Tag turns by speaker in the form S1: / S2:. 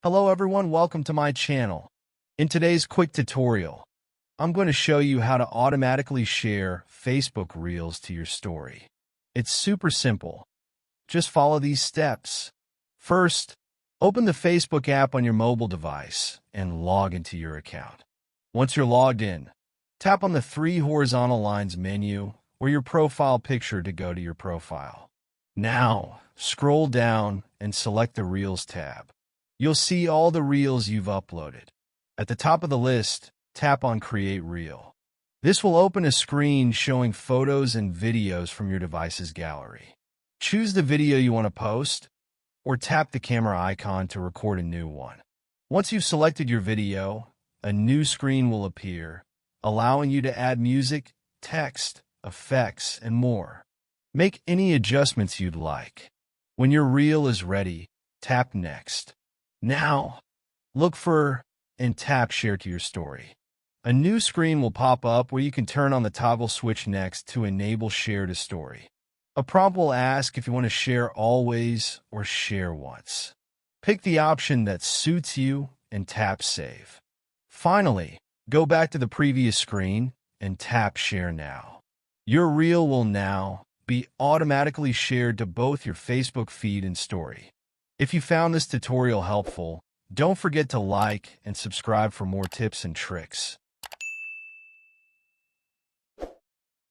S1: Hello everyone, welcome to my channel. In today's quick tutorial, I'm going to show you how to automatically share Facebook Reels to your story. It's super simple. Just follow these steps. First, open the Facebook app on your mobile device and log into your account. Once you're logged in, tap on the three horizontal lines menu or your profile picture to go to your profile. Now, scroll down and select the Reels tab. You'll see all the Reels you've uploaded. At the top of the list, tap on Create Reel. This will open a screen showing photos and videos from your device's gallery. Choose the video you want to post, or tap the camera icon to record a new one. Once you've selected your video, a new screen will appear, allowing you to add music, text, effects, and more. Make any adjustments you'd like. When your reel is ready, tap Next. Now, look for and tap Share to your story. A new screen will pop up where you can turn on the toggle switch next to enable Share to Story. A prompt will ask if you want to share always or share once. Pick the option that suits you and tap Save. Finally, go back to the previous screen and tap Share Now. Your reel will now be automatically shared to both your Facebook feed and story. If you found this tutorial helpful, don't forget to like and subscribe for more tips and tricks.